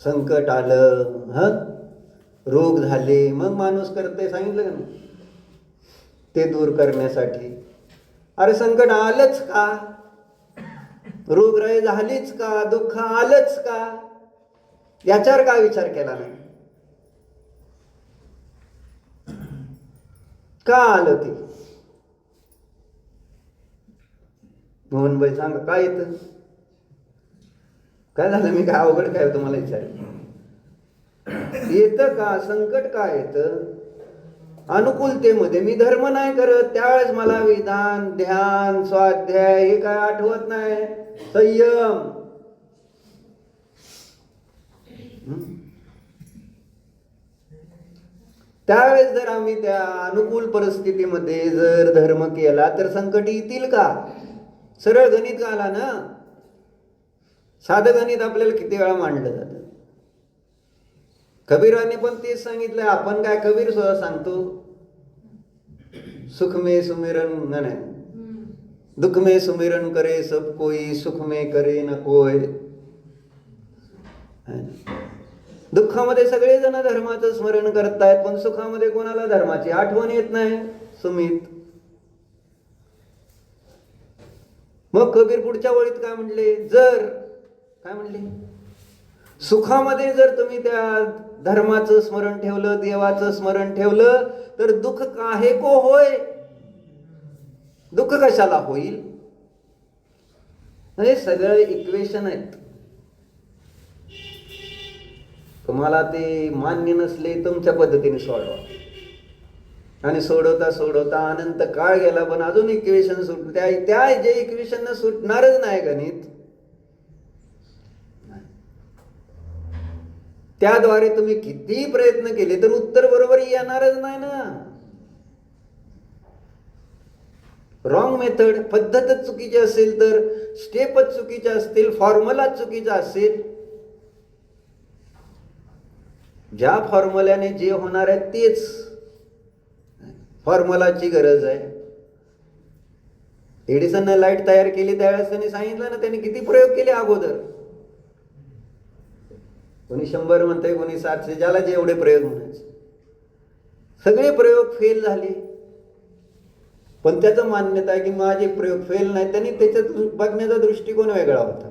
संकट आलं, रोग झाले, मग माणूस करते, सांगितलं का नाही, ते दूर करण्यासाठी. अरे संकट आलंच का, रोगराई झालीच का, दुःख आलंच का, याच्यावर काय विचार केला नाही? का आलं ते? मोहनबाई सांगा, काय येतं, काय झालं, मी काय अवघड काय तुम्हाला विचारेल? येतं का संकट? काय येतं? अनुकूलतेमध्ये मी धर्म नाही करत, त्यावेळेस मला विधान, ध्यान, स्वाध्याय हे काय आठवत नाही, संयम. त्यावेळेस जर आम्ही त्या अनुकूल परिस्थितीमध्ये जर धर्म केला तर संकट येतील का? सरळ गणित आला ना. साधं गणित आपल्याला किती वेळा मांडलं जातं. कबीराने पण तेच सांगितलं. आपण काय कबीर सुद्धा सांगतो, सुख में सुमिरन नाही, दुःख में सुमिरन करे सब कोई, सुख में करे न कोय. दुःखामध्ये सगळेजण धर्माचं स्मरण करतायत, पण सुखामध्ये कोणाला धर्माची आठवण येत नाही. सुमित. मग कबीर पुढच्या ओळीत काय म्हणले, काय म्हणले, सुखामध्ये जर तुम्ही त्या धर्माचं स्मरण ठेवलं, देवाचं स्मरण ठेवलं, तर दुःख काहे को होय, दुःख कशाला होईल. हे सगळं इक्वेशन आहेत. तुम्हाला ते मान्य नसले, तुमच्या पद्धतीने सोडवा. आणि सोडवता सोडवता अनंत काळ गेला, पण अजून इक्वेशन सुट, त्या जे इक्वेशन सुटणारच नाही गणित, त्याद्वारे तुम्ही किती प्रयत्न केले तर उत्तर बरोबर येणारच नाही ना. रॉंग मेथड, पद्धतच चुकीची असेल तर, स्टेपच चुकीच्या असतील, फॉर्म्युला चुकीचा असेल. ज्या फॉर्म्युल्याने जे होणार आहे तेच फॉर्म्युलाची गरज आहे. एडिसनने लाईट तयार केली त्यावेळेस त्यांनी सांगितलं ना, त्यांनी किती प्रयोग केले अगोदर. कोणी 100 म्हणते, कोणी 700, ज्याला जे एवढे प्रयोग म्हणायचे, सगळे प्रयोग फेल झाले. पण त्याचं मान्यता आहे की माझे प्रयोग फेल नाही. त्यांनी त्याच्यात बघण्याचा दृष्टिकोन वेगळा होता.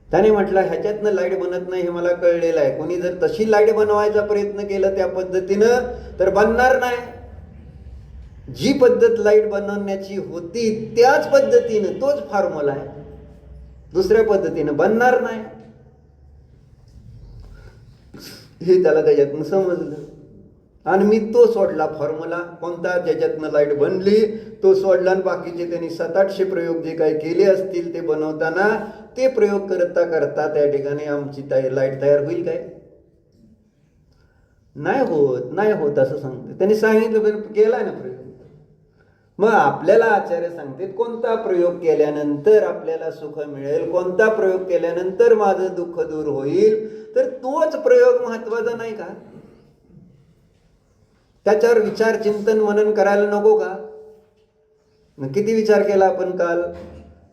त्याने म्हटलं ह्याच्यातनं लाईट बनत नाही हे मला कळलेलं आहे. कोणी जर तशी लाईट बनवायचा प्रयत्न केला त्या पद्धतीनं तर बनणार नाही. जी पद्धत लाईट बनवण्याची होती त्याच पद्धतीनं, तोच फॉर्म्युला आहे, दुसऱ्या पद्धतीनं बनणार नाही. हे त्याला त्याच्यातनं समजलं. आणि मी तो सोडला फॉर्म्युला, कोणता ज्याच्यातनं लाईट बनली तो सोडला. आणि बाकीचे त्यांनी 700-800 प्रयोग जे काही केले असतील ते बनवताना, ते प्रयोग करता करता त्या ठिकाणी आमची लाईट तयार होईल काय? नाही होत असं सांगते. त्यांनी सांगितलं, केलाय ना प्रयोग. मग आपल्याला आचार्य सांगते, कोणता प्रयोग केल्यानंतर आपल्याला सुख मिळेल, कोणता प्रयोग केल्यानंतर माझं दुःख दूर होईल, तर तोच प्रयोग महत्वाचा नाही का? त्याच्यावर विचार, चिंतन, मनन करायला नको का? किती विचार केला आपण काल.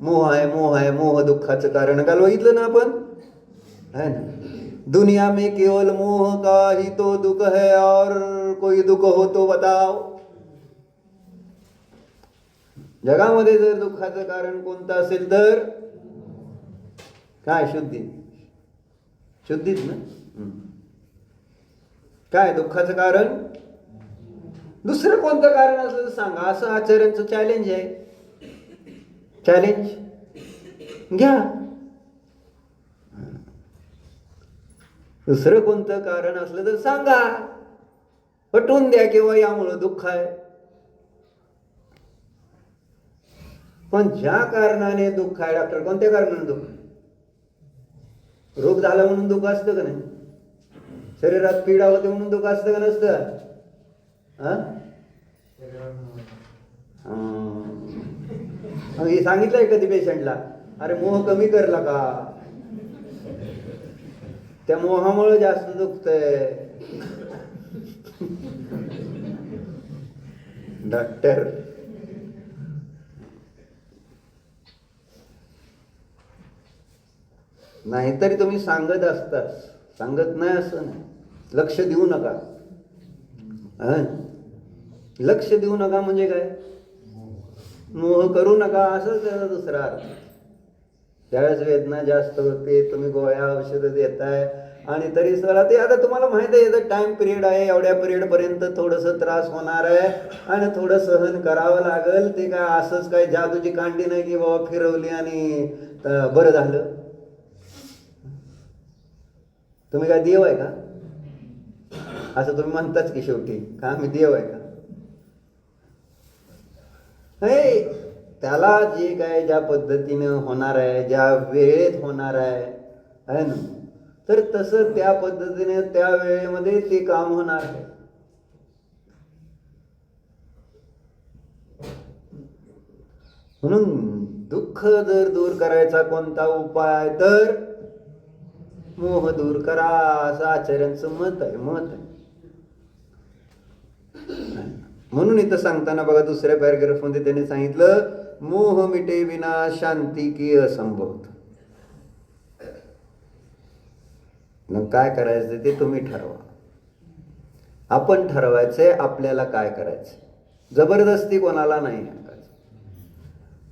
मोह आहे, मोह आहे, मोह दुःखाचं कारण काल बघितलं ना आपण, है ना. दुनिया में केवल मोह का ही तो दुख है, और कोई दुख हो तो बताओ. जगामध्ये जर दुःखाचं कारण कोणतं असेल तर काय? शुद्धीच ना. काय दुःखाचं कारण? दुसरं कोणतं कारण असलं तर सांगा, असं आचार्यांचं चॅलेंज आहे. चॅलेंज घ्या. दुसरं कोणतं कारण असलं तर सांगा, पटवून द्या किंवा यामुळं दुःख आहे. पण ज्या कारणाने दुःख आहे, डॉक्टर कोणत्या कारणाने दुःख? रोग झाला म्हणून दुःख असतं का नाही? शरीरात पीडा होते म्हणून दुःख असतं का नसतं? हे सांगितलंय कधी पेशंटला, अरे मोह कमी करला का, त्या मोहामुळे जास्त दुखतंय. डॉक्टर नाहीतरी तुम्ही सांगत असताच, सांगत नाही असं नाही. लक्ष देऊ नका. लक्ष देऊ नका म्हणजे काय? मोह करू नका असं त्याचा दुसरा अर्थ. त्यावेळेस वेदना जास्त होते, तुम्ही गोळ्या औषधं देताय आणि तरी सगळं ते आता तुम्हाला माहिती आहे याचा टाइम पिरियड आहे, एवढ्या पिरियडपर्यंत थोडंसं त्रास होणार आहे आणि थोडं सहन करावं लागेल. ते काय असंच काय जादूची कांडी नाही की बाबा फिरवली आणि बरं झालं. तुम्ही काय देव आहे का? असं तुम्ही म्हणताच की शेवटी का आम्ही देव आहे का? हे त्याला जे काय ज्या पद्धतीनं होणार आहे, ज्या वेळेत होणार आहे ना, तर तसं त्या पद्धतीने त्या वेळेमध्ये ते काम होणार आहे. म्हणून दुःख जर दूर करायचा कोणता उपाय तर मोह दूर करा, असं आचार्यांचं मत आहे. म्हणून इथं सांगताना बघा दुसऱ्या पॅराग्राफ मध्ये त्यांनी सांगितलं, मोह मिटे विना शांती की असंभवत. मग काय करायचं ते तुम्ही ठरवा. आपण ठरवायचंय आपल्याला काय करायचं. जबरदस्ती कोणाला नाही.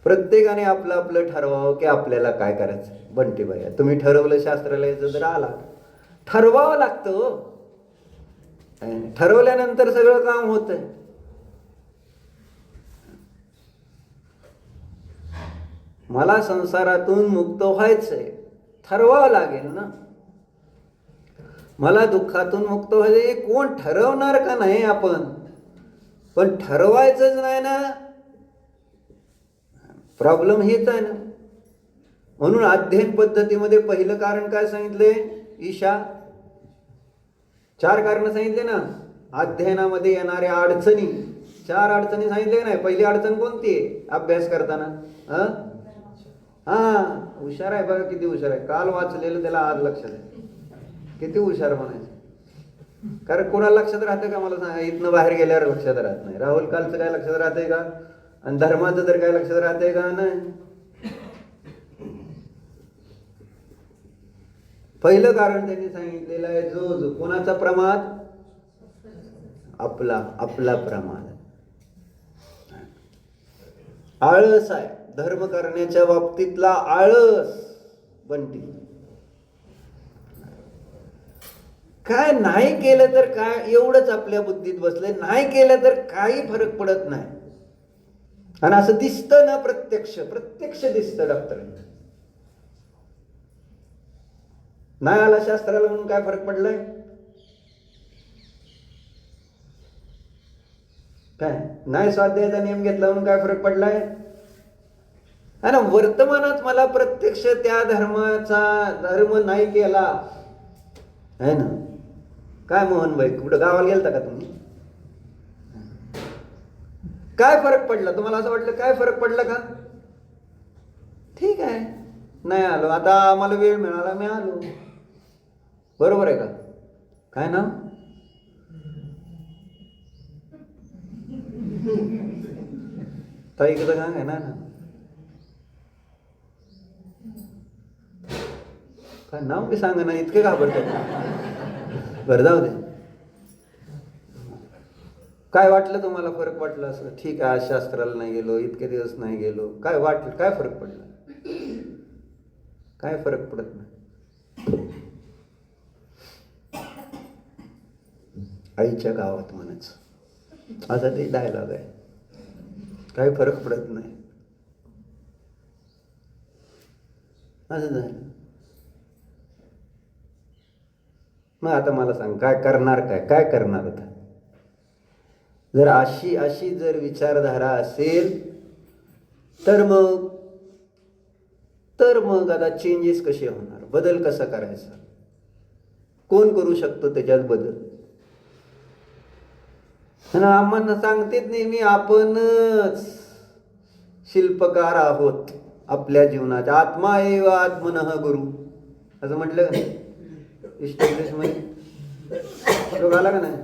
प्रत्येकाने आपलं आपलं ठरवावं की आपल्याला काय करायचं. बंटीबाई तुम्ही ठरवलं शास्त्राला यायचं जर आला, ठरवावं लागतं. ठरवल्यानंतर सगळं काम होतंय. मला संसारातून मुक्त व्हायचंय, ठरवावं लागेल ना. मला दुःखातून मुक्त व्हायचंय, कोण ठरवणार का नाही आपण, पण ठरवायचंच नाही ना. प्रॉब्लेम हेच आहे ना. म्हणून अध्ययन पद्धतीमध्ये पहिलं कारण काय सांगितले? ईशा. 4 कारण सांगितले ना. अध्ययनामध्ये येणाऱ्या अडचणी, 4 अडचणी सांगितले नाही. पहिली अडचण कोणती आहे अभ्यास करताना? हुशार आहे बघा, किती हुशार आहे. काल वाचलेलं त्याला आज लक्षात आहे. किती हुशार म्हणायचं. कारण कोणाला लक्षात राहतं का मला सांगा? इथनं बाहेर गेल्यावर लक्षात राहत नाही. राहुल कालचं काय लक्षात राहतंय का? आणि धर्माचं तर काय लक्षात राहतंय का? नाही. पहिलं कारण त्यांनी सांगितलेलं आहे, जो कोणाचा प्रमाद? आपला प्रमाद. आळस आहे धर्म करण्याच्या बाबतीतला आळस. बंटी काय नाही केलं तर काय, एवढंच आपल्या बुद्धीत बसलंय. नाही केलं तर काही फरक पडत नाही. आणि असं दिसतं ना, प्रत्यक्ष दिसतं. डॉक्टर नाही आला शास्त्राला म्हणून काय फरक पडलाय? काय नाही स्वाध्यायाचा नियम घेतला म्हणून काय फरक पडलाय? ना वर्तमानात मला प्रत्यक्ष त्या धर्म नाही केला आहे ना. काय मोहनबाई कुठं गावाला गेलता का तुम्ही? काय फरक पडला तुम्हाला? असं वाटलं काय फरक पडला का? ठीक आहे, नाही आलो. आता आम्हाला वेळ मिळाला, मी आलो. बरोबर आहे का? काय ना, ताई कसं काय ना काय नाव मी सांगा ना, इतके घाबरतात. बरं जाऊ दे. काय वाटलं तुम्हाला फरक वाटला असं? ठीक आहे, आज शास्त्राला नाही गेलो, इतके दिवस नाही गेलो, काय वाटलं? काय फरक पडला? काय फरक पडत नाही. आईच्या गावात म्हणायचं, असा ते डायलॉग आहे. काही फरक पडत नाही असं झालं. मग आता मला सांग, काय करणार? काय करणार होता? जर अशी जर विचारधारा असेल तर मग आता चेंजेस कसे होणार? बदल कसा करायचा? कोण करू शकतो त्याच्यात बदल? आम्हाला सांगतेच नेहमी, आपणच शिल्पकार आहोत आपल्या जीवनाच्या. आत्मा एव आत्मनः गुरु असं म्हटलं का नाही? इस्टॅब्लिश मध्ये श्लोक आला का नाही?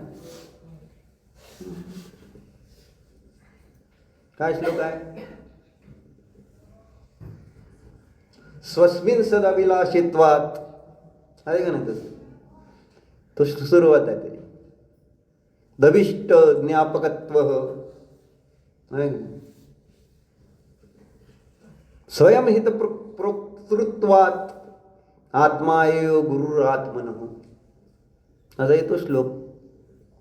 काय श्लोक आहे? स्वस्मिन सदाभिलाषित्वात आहे का नाही तसं, तो सुरुवात आहे तरी. दविष्ट ज्ञापकत्व आहे, स्वयंहित प्रोक्तृत्वात आत्मा एव गुरुरात्मनः, असा येतो श्लोक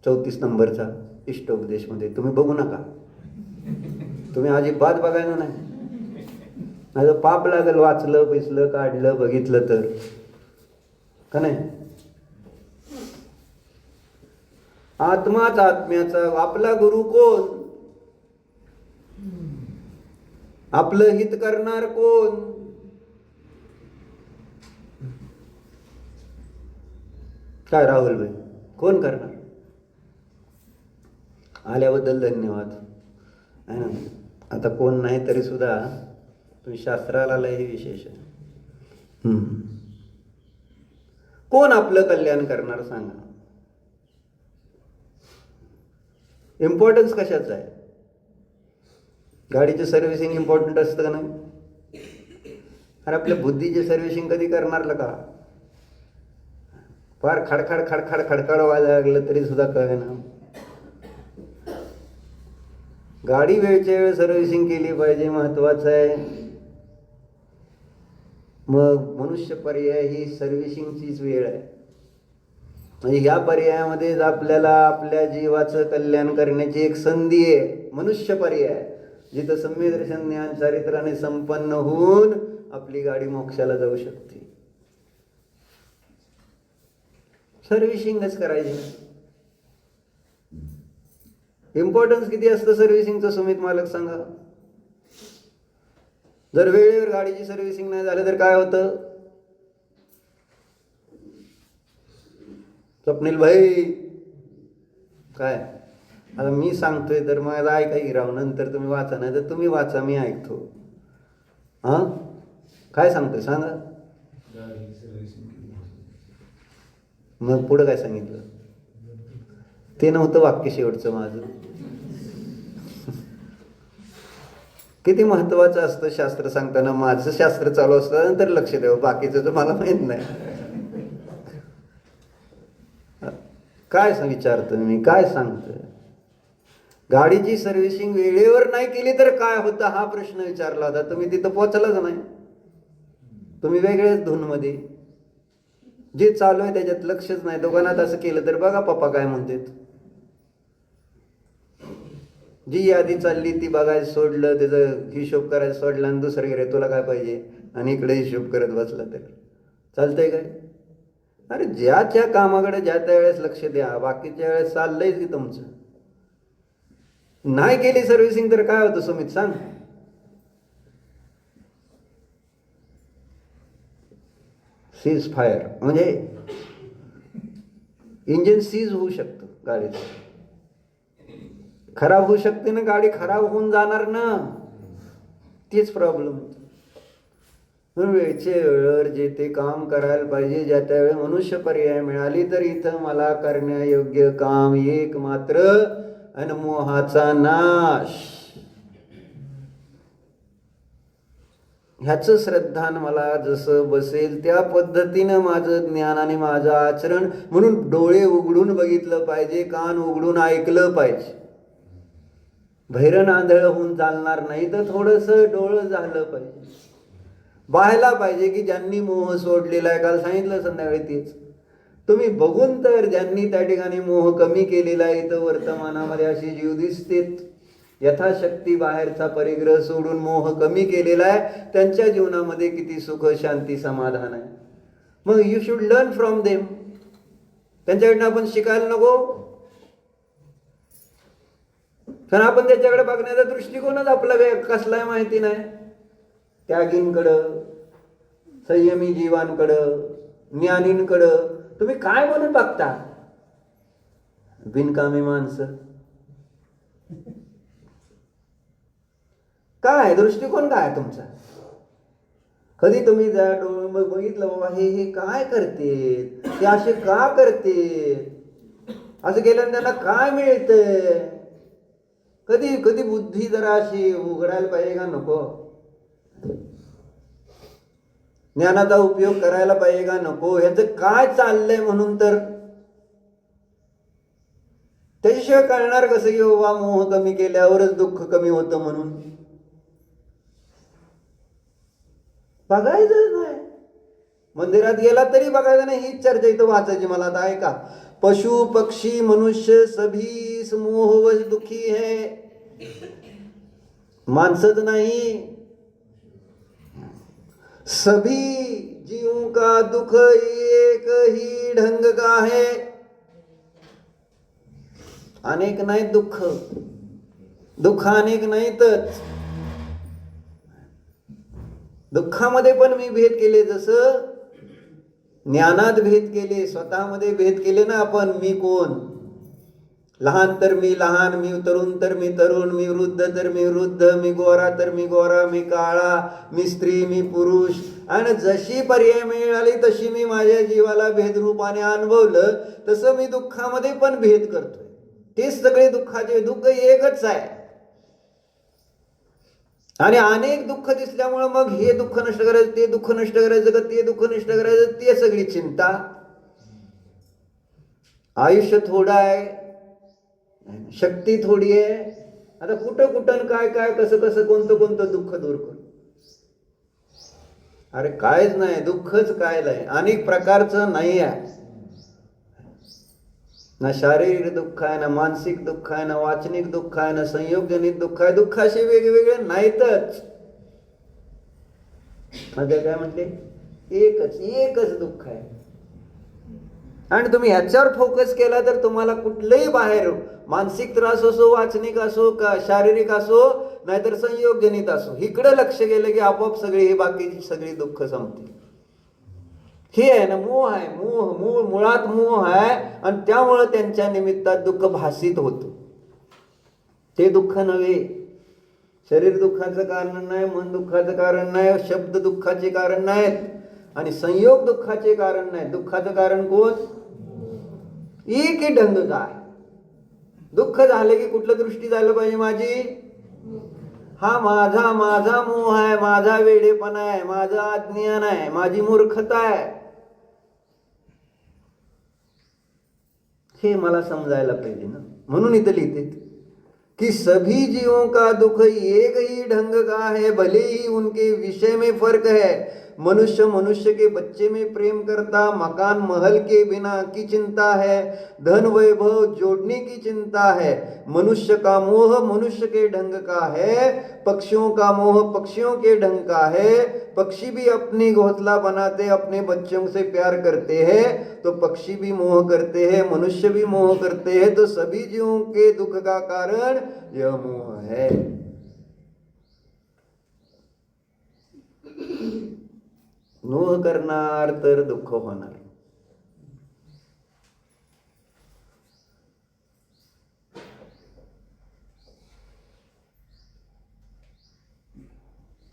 34 नंबरचा इष्टोपदेश मध्ये. तुम्ही बघू नका, तुम्ही अजिबात बघायला नाही. माझं पाप लागेल वाचलं पिसलं काढलं बघितलं तर, का नाही. आत्माच आत्म्याचा आपला गुरु कोण, आपलं हित करणार कोण. काय राहुल भाई, कोण करणार. आल्याबद्दल धन्यवाद आहे ना. आता कोण नाही तरी सुद्धा तुम्ही शास्त्राला लय विशेष आहे. कोण आपलं कल्याण करणार सांगा. इम्पॉर्टन्स कशाचं आहे. गाडीचं सर्व्हिसिंग इम्पॉर्टंट असतं का नाही. अरे आपल्या बुद्धीची सर्व्हिसिंग कधी करणार का. फार खडखड खडखड खडखड व्हायला लागलं तरी सुद्धा कळेना. गाडी वेळच्या वेळ सर्व्हिसिंग केली पाहिजे, महत्वाचं आहे. मग मनुष्य पर्याय ही सर्व्हिसिंगचीच वेळ आहे. म्हणजे ह्या पर्यायामध्येच आपल्याला आपल्या जीवाचं कल्याण करण्याची एक संधी आहे. मनुष्य पर्याय जिथं सम्यक दर्शन ज्ञान चारित्र्याने संपन्न होऊन आपली गाडी मोक्षाला जाऊ शकते. सर्व्हिसिंगच करायची. इम्पॉर्टन्स किती असतं सर्व्हिसिंगचं सुमित मालक सांगा. जर वेळेवर गाडीची सर्व्हिसिंग नाही झालं तर काय होतं. स्वप्नील भाई काय, आता मी सांगतोय तर मग ऐका की राव, नंतर तुम्ही वाचा, नाही तर तुम्ही वाचा मी ऐकतो. हा काय सांगतोय सांगा. मग पुढं काय सांगितलं ते नव्हतं वाक्य शेवटचं माझं. किती महत्वाचं असतं शास्त्र सांगताना. माझं शास्त्र चालू असतं नंतर लक्ष द्यावं, बाकीचं तर मला माहित नाही. काय विचारतो मी, काय सांगतोय. गाडीची सर्व्हिसिंग वेळेवर नाही केली तर काय होतं हा प्रश्न विचारला होता. तुम्ही तिथं पोहोचलाच नाही. तुम्ही वेगळ्याच धूनमध्ये, जे चालू आहे त्याच्यात लक्षच नाही. दोघांनात असं केलं तर बघा पप्पा काय म्हणतात. जी यादी चालली ती बघायला सोडलं, त्याचं हिशोब करायला सोडला आणि दुसरं गेले तुला काय पाहिजे आणि इकडे हिशोब करत बसला तर चालतंय काय. अरे ज्या त्या कामाकडे ज्या त्या वेळेस लक्ष द्या. बाकीच्या वेळेस चाललंयच की तुमचं. नाही केली सर्व्हिसिंग तर काय होतं सुमित सांग. सीज फायर म्हणजे इंजिन सीज होऊ शकतं गाडीचं, खराब होऊ शकते ना गाडी, खराब होऊन जाणार ना. तेच प्रॉब्लेम. वेळचे वेळेवर जे ते काम करायला पाहिजे ज्या त्यावेळी. मनुष्य पर्याय मिळाली तर इथं मला करण्यायोग्य काम एक मात्र अनमोहाचा नाश. ह्याच श्रद्धान मला जसं बसेल त्या पद्धतीनं माझं ज्ञान आणि माझं आचरण. म्हणून डोळे उघडून बघितलं पाहिजे, कान उघडून ऐकलं पाहिजे. भैरण आंधळ होऊन चालणार नाही, तर थोडंसं डोळं झालं पाहिजे. पाहायला पाहिजे की ज्यांनी मोह सोडलेला आहे. काल सांगितलं संध्याकाळी तेच. तुम्ही बघून तर ज्यांनी त्या ठिकाणी मोह कमी केलेला आहे, इथं वर्तमानामध्ये अशी जीव दिसतेत. यथाशक्ती बाहेरचा परिग्रह सोडून मोह कमी केलेला आहे, त्यांच्या जीवनामध्ये किती सुख शांती समाधान आहे. मग you should learn from them. त्यांच्याकडनं आपण शिकायला नको. कारण आपण त्याच्याकडे बघण्याचा दृष्टिकोनच आपला कसला आहे माहिती नाही. त्यागींकडं, संयमी जीवांकडं, ज्ञानींकडं तुम्ही काय म्हणून बघता. बिनकामी माणसं. काय दृष्टिकोन काय तुमचा. कधी तुम्ही त्या डोळे बघितलं बाबा हे काय करते, ते असे का करते, असं केल्याने त्यांना काय मिळतंय. कधी कधी बुद्धी जरा अशी उघडायला पाहिजे का नको. ज्ञानाचा उपयोग करायला पाहिजे का नको, ह्याचं काय चाललंय म्हणून तर त्याच्याशिवाय कळणार कसं की बाबा मोह कमी केल्यावरच दुःख कमी होतं म्हणून. बघायचं नाही, मंदिरात गेला तरी बघायचं नाही. हीच चर्चा इथं वाचायची मला. आता ऐका, पशु पक्षी मनुष्य सभी इस मोहवश दुखी है. माणसंच नाही, सभी जीवों का दुख एक ही ढंग का है. अनेक नाही दुःख, दुःख अनेक नाहीतच. दुःखामध्ये पण मी भेद केले, जसं ज्ञानात भेद केले, स्वतःमध्ये भेद केले ना आपण. मी कोण, लहान तर मी लहान, मी तरुण तर मी तरुण, मी वृद्ध तर मी वृद्ध, मी गोरा तर मी गोरा, मी काळा, मी स्त्री, मी पुरुष. आणि जशी पर्याय मिळाली तशी मी माझ्या जीवाला भेदरूपाने अनुभवलं. तसं मी दुःखामध्ये पण भेद करतोय. तेच सगळे दुःखाचे, दुःख एकच आहे. आणि अनेक दुःख दिसल्यामुळं मग हे दुःख नष्ट करायचं, ते दुःख नष्ट करायचं का, ते दुःख नष्ट करायचं, ते सगळी चिंता. आयुष्य थोडं आहे, शक्ती थोडी आहे. आता कुठं कुठं काय काय कसं कसं कोणतं कोणतं दुःख दूर करू. अरे कायच नाही, दुःखच काय नाही, अनेक प्रकारचं नाही आहे. ना शारीरिक दुःख आहे, ना मानसिक दुःख आहे, ना वाचनिक दुःख आहे, ना संयोगजनित दुःख आहे. दुःख असे वेगवेगळे नाहीतच. म्हणजे काय म्हटले, एकच एकच दुःख आहे. आणि तुम्ही ह्याच्यावर फोकस केला तर तुम्हाला कुठलंही बाहेर मानसिक त्रास असो, वाचनिक असो, का शारीरिक असो, नाहीतर संयोगजनित असो, इकडे लक्ष गेलं की आपोआप सगळी ही बाकीची सगळी दुःख संपतील. हे आहे ना मोह आहे. मोह मुळात मोह आहे, आणि त्यामुळं त्यांच्या निमित्तात दुःख भासित होतं. ते दुःख नव्हे. शरीर दुःखाचं कारण नाही, मन दुःखाचं कारण नाही, शब्द दुःखाचे कारण नाहीत, आणि संयोग दुःखाचे कारण नाही. दुःखाचं कारण कोण, एक ही ढंग काय. दुःख झालं की कुठलं दृष्टी झालं पाहिजे माझी, हा माझा माझा मोह आहे, माझा वेडेपणा आहे, माझा अज्ञान आहे, माझी मूर्खता आहे, हे मला समजायला पाहिजे ना. म्हणून इथं लिहिते कि सभी जीवों का दुख एक ही ढंग का है, भले ही उनके विषय में फर्क है. मनुष्य मनुष्य के बच्चे में प्रेम करता, मकान महल के बिना की चिंता है, धन वैभव जोड़ने की चिंता है. मनुष्य का मोह मनुष्य के ढंग का है, पक्षियों का मोह पक्षियों के ढंग का है. पक्षी भी अपनी घोंसला बनाते, अपने बच्चों से प्यार करते हैं, तो पक्षी भी मोह करते हैं, मनुष्य भी मोह करते हैं. तो सभी जीवों के दुख का कारण यह मोह है. मोह करणार तर दुःख होणार.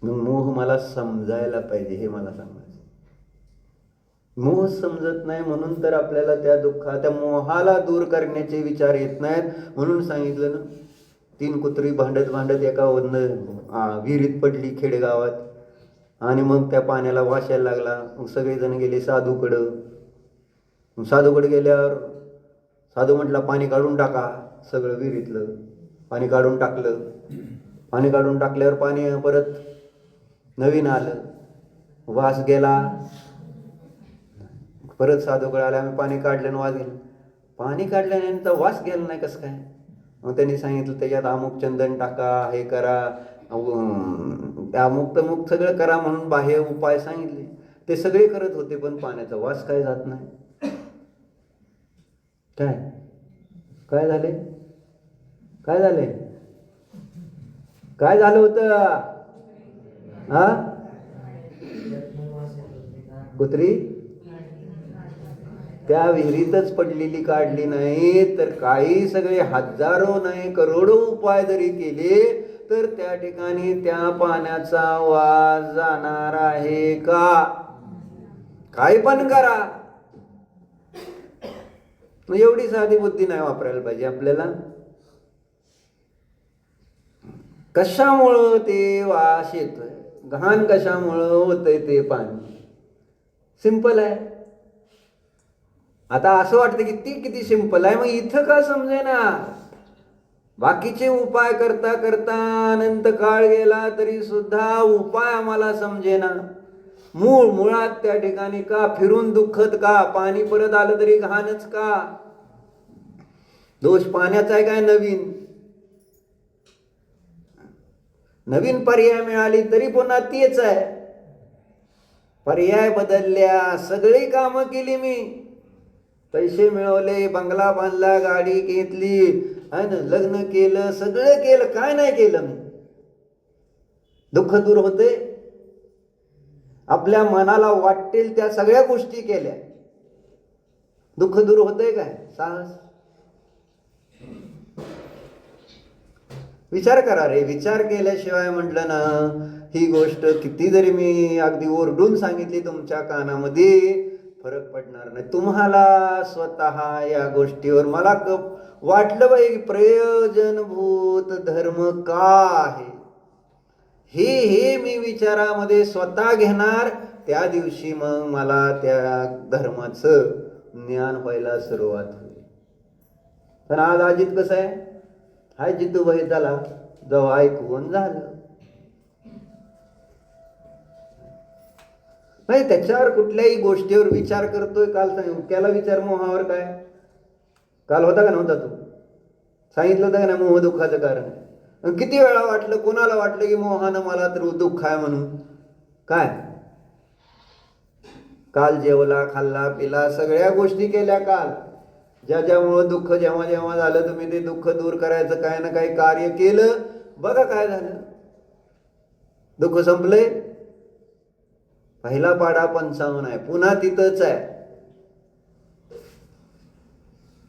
मोह मला समजायला पाहिजे, हे मला सांगायचं. मोह समजत नाही म्हणून तर आपल्याला त्या त्या मोहाला दूर करण्याचे विचार येत नाहीत. म्हणून सांगितलं ना, 3 कुत्री भांडत भांडत एका विहिरीत पडली खेडेगावात, आणि मग त्या पाण्याला वास यायला लागला. मग सगळेजण गेले साधूकडं. साधूकडे गेल्यावर साधू म्हटला, पाणी काढून टाका. सगळं विहिरीतलं पाणी काढून टाकलं. पाणी काढून टाकल्यावर पाणी परत नवीन आलं, वास गेला. परत साधूकडे आले, आम्ही पाणी काढलं आणि वास गेला. पाणी काढल्यानंतर वास गेला नाही कसं काय. मग त्यांनी सांगितलं, त्याच्यात अमुक चंदन टाका, हे करा, अमुक तमुक सगळं करा म्हणून बाह्य उपाय सांगितले. ते सगळे करत होते, पण पाण्याचा वास काय जात नाही. काय काय झाले, काय झाले, काय झालं होतं. हा, कुत्री त्या विहिरीतच पडलेली काढली नाही, तर काही सगळे हजारो नाही करोडो उपाय जरी केले तर त्या ठिकाणी त्या पाण्याचा वास जाणार आहे का. काय पण करा, एवढी साधी बुद्धी नाही वापरायला पाहिजे आपल्याला. कशामुळं ते वास येतोय, घाण कशामुळं होतंय ते पाणी. सिंपल आहे. आता असं वाटतं की ती किती सिंपल आहे, मग इथं का समजेना? बाकीचे उपाय करता करता अनंत काळ गेला तरी सुद्धा उपाय आम्हाला समजेना. मुळात त्या ठिकाणी का फिरून दुःखद का? पाणी परत आलं तरी घाणच का? दोष पाण्याचा आहे काय? नवीन पर्याय मिळाली तरी पुन्हा तेच आहे. पर्याय बदलल्या, सगळी कामं केली मी, पैसे मिळवले, बंगला बांधला, गाडी घेतली, लग्न केलं, सगळं केलं, काय नाही केलं मी? दुःख दूर होते? आपल्या मनाला वाटेल त्या सगळ्या गोष्टी केल्या, दुःख दूर होते काय? साहस विचार करा रे. विचार केल्याशिवाय म्हटलं ना, ही गोष्ट किती जरी मी अगदी ओरडून सांगितली तुमच्या कानामध्ये, फरक पडणार नाही. तुम्हाला स्वतः या गोष्टीवर मला वाटलं पाहिजे प्रयोजनभूत धर्म का आहे, हे मी विचारामध्ये स्वतः घेणार. त्या दिवशी मग मला त्या धर्माचं ज्ञान व्हायला सुरुवात होईल. पण आज अजित कसं आहे? हाय जिद्दूबाई झाला, जेव्हा ऐकून झालं नाही. त्याच्यावर कुठल्याही गोष्टीवर विचार करतोय. काल त्याला विचार मोहावर काय? काल होता का नव्हता? तू सांगितलं होतं का ना मोह दुःखाचं कारण? किती वेळा वाटलं, कोणाला वाटलं की मोहानं मला तर दुःख आहे म्हणून? काय काल जेवला, खाल्ला, पिला, सगळ्या गोष्टी केल्या काल, ज्यामुळं दुःख जेव्हा जेव्हा झालं तुम्ही ते दुःख दूर करायचं काय ना काही कार्य केलं. बघा काय झालं? दुःख संपलंय. पहिला पाढा 55 आहे, पुन्हा तिथंच आहे.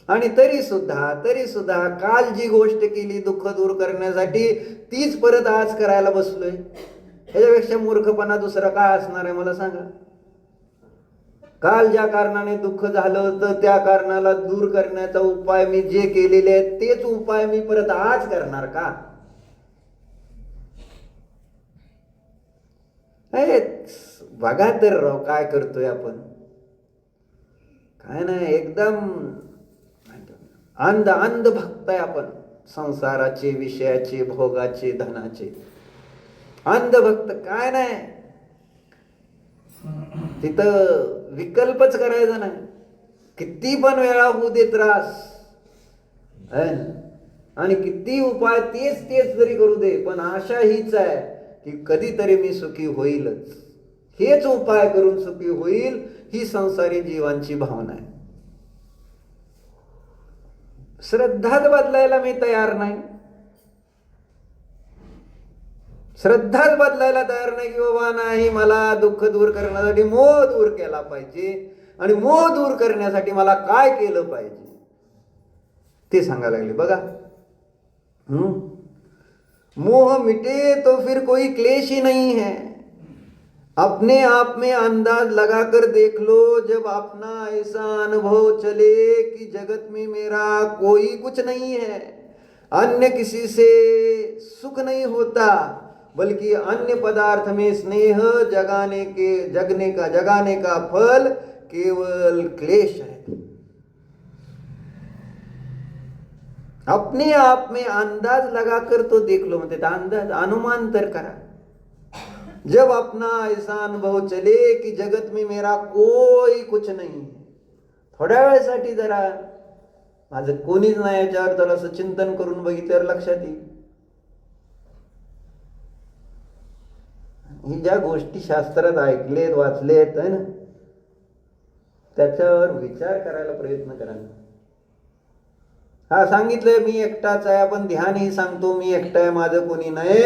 आणि तरी सुद्धा काल जी गोष्ट केली दुःख दूर करण्यासाठी, तीच परत आज करायला बसलोय. याच्यापेक्षा मूर्खपणा दुसरा काय असणार आहे मला सांगा? काल ज्या कारणाने दुःख झालं होतं त्या कारणाला दूर करण्याचा उपाय मी जे केलेले आहेत तेच उपाय मी परत आज करणार का? बघा तर राव काय करतोय आपण. काय नाही, एकदम अंध भक्त आहे आपण. संसाराचे, विषयाचे, भोगाचे, धनाचे अंध भक्त. काय नाही तिथं विकल्पच करायचा नाही. किती पण वेळा होऊ दे त्रास, आणि किती उपाय तेच जरी करू दे, पण आशा हीच आहे की कधीतरी मी सुखी होईलच. हेच उपाय करून सुखी होईल, ही संसारी जीवांची भावना आहे. श्रद्धाच बदलायला मी तयार नाही. श्रद्धाच बदलायला तयार नाही की बाबा नाही, मला दुःख दूर करण्यासाठी मोह दूर केला पाहिजे, आणि मोह दूर करण्यासाठी मला काय केलं पाहिजे ते सांगायला लागले. बघा, मोह मिटे तो फिर कोई क्लेश ही नहीं है. अपने आप में अंदाज लगाकर देख लो, जब अपना ऐसा अनुभव चले कि जगत में मेरा कोई कुछ नहीं है, अन्य किसी से सुख नहीं होता, बल्कि अन्य पदार्थ में स्नेह जगाने का फल केवल क्लेश है. अपने आप में अंदाज लगाकर तो देख लो, म्हणजे अंदाज अनुमान तर करा. जब अपना ऐसा अनुभव चले कि जगत में मेरा कोई कुछ नहीं, थोड्या वेळेसाठी जरा माझं कोणीच नाही याच्यावर थोडंसं चिंतन करून बघितल्यावर लक्षात येईल. ही ज्या गोष्टी शास्त्रात ऐकलेत, वाचलेत ना, त्याच्यावर विचार करायला प्रयत्न करा. हा सांगितलंय मी एकटाच आहे, आपण ध्यानही सांगतो मी एकटा आहे, माझं कोणी नाही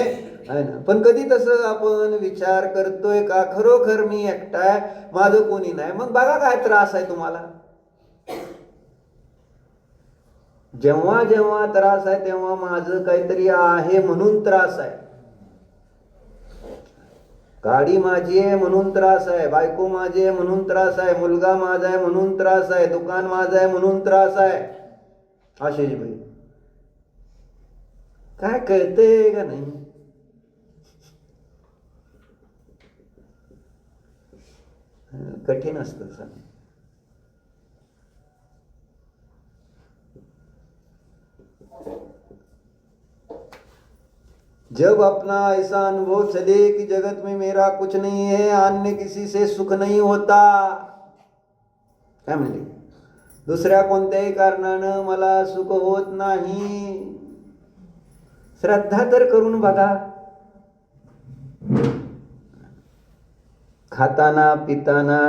आहे ना. पण कधी तसं आपण विचार करतोय का खरोखर मी एकटा आहे, माझं कोणी नाही? मग बघा काय त्रास आहे तुम्हाला. जेव्हा जेव्हा त्रास आहे तेव्हा माझं काहीतरी आहे म्हणून त्रास आहे. गाडी माझी आहे म्हणून त्रास आहे, बायको माझी आहे म्हणून त्रास आहे, मुलगा माझा आहे म्हणून त्रास आहे, दुकान माझं आहे म्हणून त्रास आहे. आशिष भाई काय कळतंय का नाही? कठीण असतं सर. जब अपना ऐसा अनुभव चले कि जगत में मेरा कुछ नहीं है, अन्य किसी से सुख नहीं होता, काय म्हणले, दुसऱ्या कोणत्याही कारणानं मला सुख होत नाही, श्रद्धा तर करून बघा. खाताना पिताना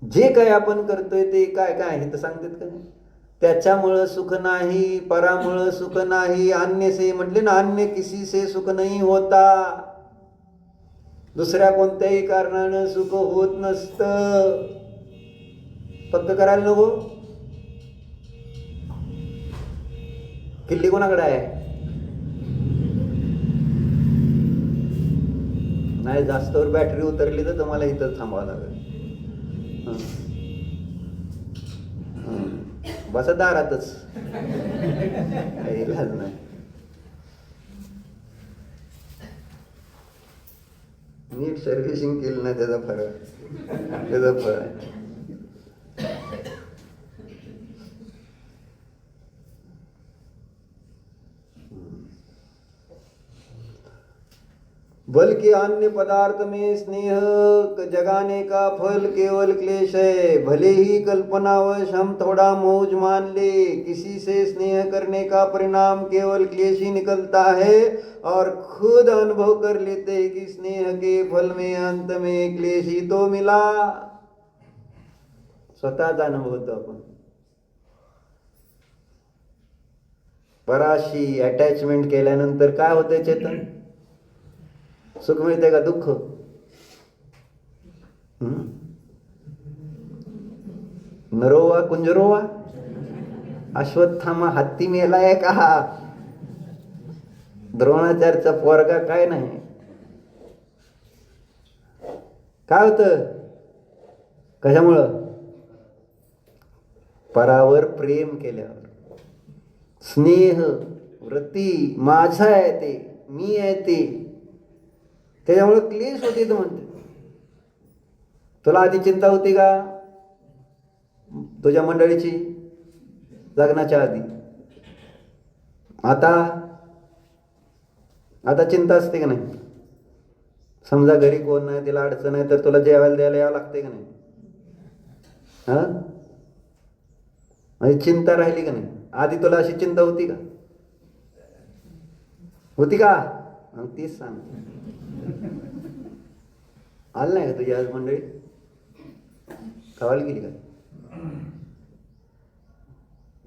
जे काय आपण करतोय ते काय काय आहे तर सांगतात का नाही, त्याच्यामुळं सुख नाही, परामुळं सुख नाही, अन्य से म्हटले ना, अन्य किसी से सुख नाही होता, दुसऱ्या कोणत्याही कारणानं सुख होत नसतं. पक्क करायला नको. किल्ली कोणाकडे आहे? नाही, जास्तवर बॅटरी उतरली तर तुम्हाला इथं थांबावं लागेल. बसा दारातच, काही इलाज नाही. नीट सर्व्हिसिंग केलं ना, त्याचा फळ आहे. बल्कि अन्य पदार्थ में स्नेह जगाने का फल केवल क्लेश है. भले ही कल्पनावश हम थोड़ा मौज मान ले, किसी से स्नेह करने का परिणाम केवल क्लेश ही निकलता है, और खुद अनुभव कर लेते हैं कि स्नेह के फल में अंत में क्लेश ही तो मिला. स्वतःच अनुभवतो आपण. पराशी अटॅचमेंट केल्यानंतर काय होते चेतन? सुख मिळते का दुःख? नरोवा कुंजरोवा, अश्वत्थामा हत्ती मेलाय का? द्रोणाचार्यचा पोरगा काय नाही. काय होतं? कशामुळं? परावर प्रेम केल्यावर. स्नेह वृत्ती, माझा आहे ते, मी आहे ते, त्याच्यामुळे क्लेश होते. तर म्हणते, तुला आधी चिंता होती का तुझ्या मंडळीची लग्नाच्या आधी? आता चिंता असते का नाही? समजा घरी कोण नाही, तिला अडचण आहे, तर तुला जेवायला द्यायला यावं लागते का नाही? म्हणजे चिंता राहिली का नाही? आधी तुला अशी चिंता होती का? होती का? तीच सांग. आलं नाही का तुझी आज मंडळी? गावाला गेली का?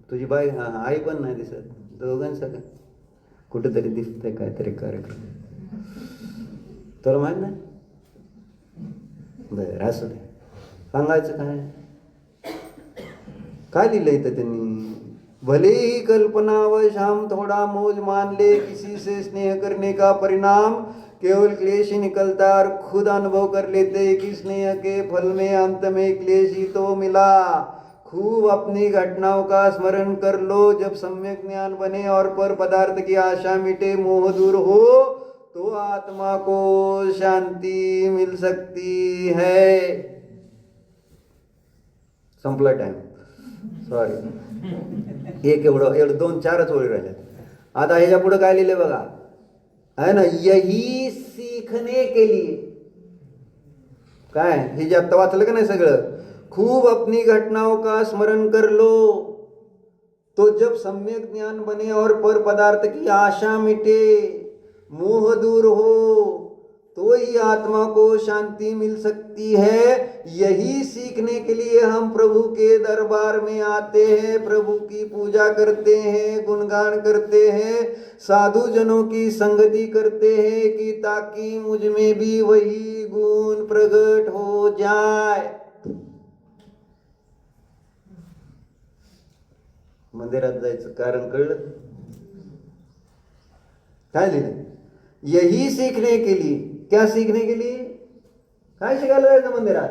तुझी बाई आई पण नाही दिसत. दोघांचं का कुठेतरी दिसतंय काहीतरी कार्यक्रम. तुला माहित नाही? बरं, असू दे. सांगायचं काय लिहिलंय इथं त्यांनी? भले ही कल्पनावश हम थोड़ा मौज मान ले, किसी से स्नेह करने का परिणाम केवल क्लेश ही निकलता, और खुद अनुभव कर लेते कि स्नेह के फल में अंत में क्लेश ही तो मिला. खूब अपनी घटनाओं का स्मरण कर लो, जब सम्यक ज्ञान बने और पर पदार्थ की आशा मिटे, मोह दूर हो, तो आत्मा को शांति मिल सकती है. संपला टाइम, सॉरी. एक एवढं 2-4च ओळी राहिल्यात. आता ह्याच्या पुढे काय लिहिले बघा, है ना, यही सीखने के लिए. काय हे जे आता वाचलं का नाही सगळं? खूब अपनी घटनाओं का स्मरण कर लो, तो जब सम्यक ज्ञान बने और पर पदार्थ की आशा मिटे, मोह दूर हो, तो ही आत्मा को शांति मिल सकती है. यही सीखने के लिए हम प्रभु के दरबार में आते हैं, प्रभु की पूजा करते हैं, गुणगान करते हैं, साधु जनों की संगति करते हैं, कि ताकि मुझ में भी वही गुण प्रकट हो जाए. मंदिरात जायचं कारण कळलं? काय लिहिलं? यही सीखने के लिए. क्या सीखने के लिए? काय शिकायला जायचं मंदिरात?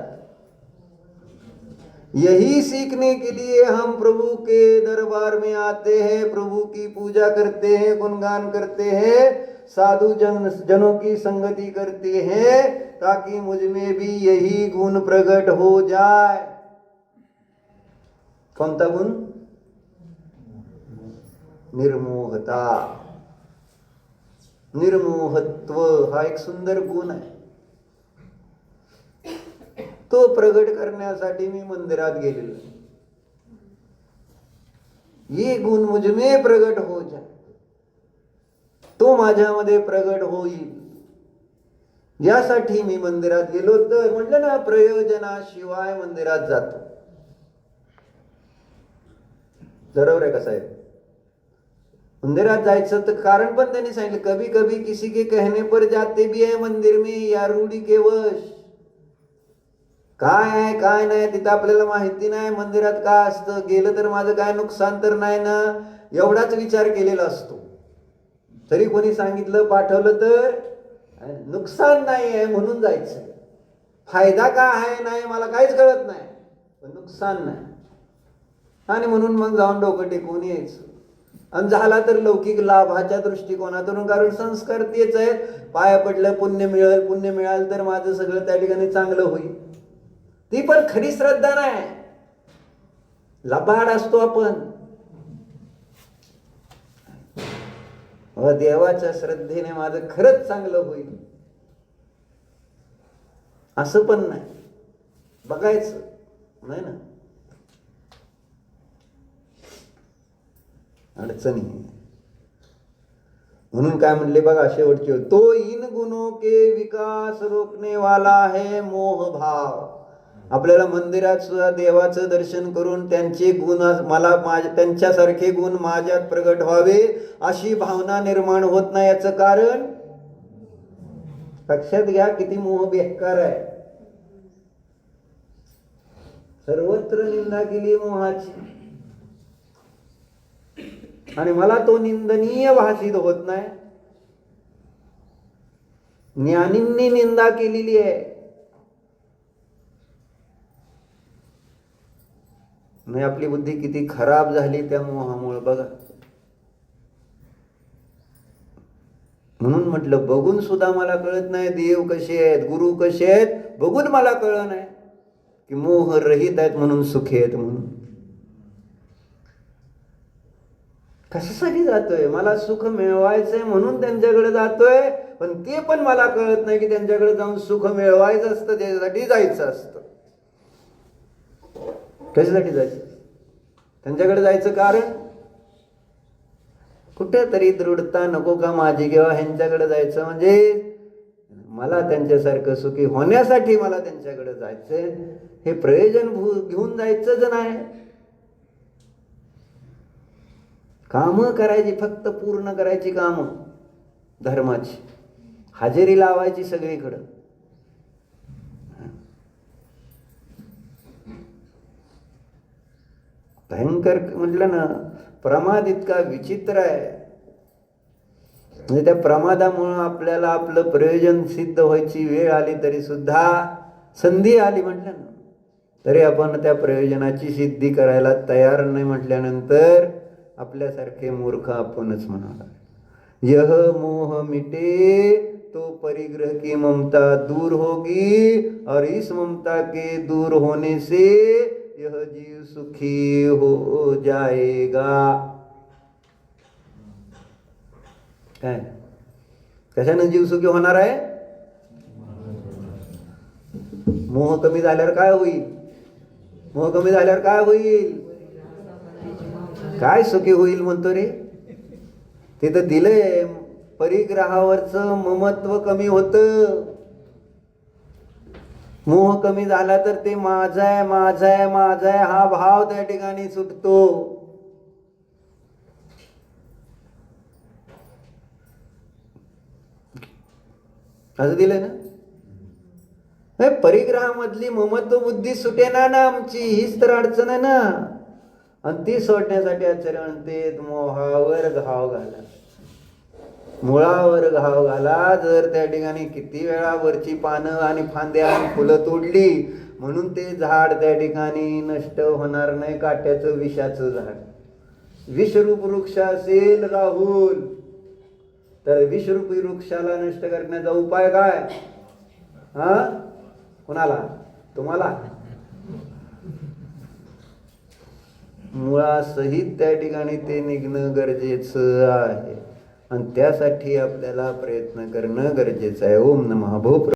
यही सीखने के लिए हम प्रभु के दरबार में आते हैं, प्रभु की पूजा करते हैं, गुणगान करते हैं, साधु जनों की संगति करते हैं ताकि मुझ में भी यही गुण प्रकट हो जाए. कोणता गुण? निर्मोहता. निर्मोहत्व हा एक सुंदर गुण आहे. तो प्रगट करण्यासाठी मी मंदिरात गेलेलो. ये गुण मुझ में प्रगट हो जाए, तो माझ्यामध्ये प्रगट होईल यासाठी मी मंदिरात गेलो. तर म्हटलं ना, प्रयोजनाशिवाय मंदिरात जातो. बरोबर आहे का साहेब? मंदिरात जायचं तर कारण पण त्यांनी सांगितलं, कभी कभी किसी के कहने पर जाते भी है मंदिर में या रूढी के वश. काय आहे काय नाही तिथं आपल्याला माहिती नाही. मंदिरात काय असतं, गेलं तर माझं काय नुकसान तर नाही ना, एवढाच विचार केलेला असतो. तरी कोणी सांगितलं पाठवलं तर नुकसान नाही आहे म्हणून जायचं. फायदा काय आहे नाही मला काहीच कळत नाही, पण नुकसान नाही, आणि म्हणून मग जाऊन डोकं टेकवून यायचं. आणि झाला तर लौकिक लाभाच्या दृष्टिकोनातून, कारण संस्कार तेच आहेत. पाया पडलं पुण्य मिळेल, पुण्य मिळालं तर माझं सगळं त्या ठिकाणी चांगलं होईल. ती पण खरी श्रद्धा नाही, लबाड असतो आपण. देवाच्या श्रद्धेने माझं खरंच चांगलं होईल असं पण नाही. बघायचं नाही ना, अडचणी. म्हणून काय म्हणले बघा शेवटचे, तो इन गुणों के विकास रोकने वाला है मोह भाव. आपल्याला मंदिरात सुद्धा देवाचं दर्शन करून त्यांचे गुण मला त्यांच्यासारखे गुण माझ्यात प्रगट व्हावे अशी भावना निर्माण होत नाही. याचं कारण लक्षात घ्या, किती मोह बेकार आहे. सर्वत्र निंदा केली मोहाची, आणि मला तो निंदनीय भासित होत नाही. ज्ञानींनी निंदा केलेली आहे. नाही, आपली बुद्धी किती खराब झाली त्या मोहामुळे बघा. म्हणून म्हटलं, बघून सुद्धा मला कळत नाही देव कसे आहेत, गुरु कसे आहेत, बघून मला कळलं नाही की मोह रहित आहेत म्हणून सुखी आहेत. म्हणून कशासाठी जातोय? मला सुख मिळवायचंय म्हणून त्यांच्याकडे जातोय, पण ते पण मला कळत नाही की त्यांच्याकडे जाऊन सुख मिळवायचं असतं, त्याच्यासाठी जायचं असतं. कशासाठी जायचं? त्यांच्याकडे जायचं कारण कुठेतरी दृढता नको का माझी, किंवा ह्यांच्याकडे जायचं म्हणजे मला त्यांच्यासारखं सुखी होण्यासाठी मला त्यांच्याकडे जायचंय. हे प्रयोजन घेऊन जायचंच नाही. कामं करायची, फक्त पूर्ण करायची कामं धर्माची, हजेरी लावायची सगळीकडं. भयंकर म्हटलं ना, प्रमाद इतका विचित्र आहे. म्हणजे त्या प्रमादामुळं आपल्याला आपलं प्रयोजन सिद्ध व्हायची वेळ आली तरी सुद्धा, संधी आली म्हटलं ना, तरी आपण त्या प्रयोजनाची सिद्धी करायला तयार नाही म्हटल्यानंतर आपल्यासारखे मूर्ख आपणच म्हणाला. यह मोह मिटे तो परिग्रह की ममता दूर होगी, और इस ममता के दूर होने से यह जीव सुखी हो जाएगा. काय कशाने जीव सुखी होणार आहे? मोह कमी झाल्यावर काय होईल? मोह कमी झाल्यावर काय होईल? काय सुखी होईल म्हणतो रे? तिथं दिलंय, परिग्रहावरचं ममत्व कमी होतं. मोह कमी झाला तर ते माझा आहे माझा आहे माझा आहे हा भाव त्या ठिकाणी सुटतो. असं दिलंय ना. परिग्रहामधली ममत्व बुद्धी सुटेना ना आमची, हीच तर अडचण आहे ना. आणि ती सोडण्यासाठी आचार्य म्हणते, मोहावर घाव घाला, मुळावर घाव घाला. जर त्या ठिकाणी किती वेळा वरची पानं आणि फांद्या आणि फुलं तोडली म्हणून ते झाड त्या ठिकाणी नष्ट होणार नाही. काट्याचं विषाचं झाड, विषरूप वृक्ष असेल राहुल तर विषरूपी वृक्षाला नष्ट करण्याचा उपाय काय? हा, कुणाला? तुम्हाला. मुळासहित त्या ठिकाणी ते निघणं गरजेचं आहे आणि त्यासाठी आपल्याला प्रयत्न करणं गरजेचं आहे. ओम नमः भो.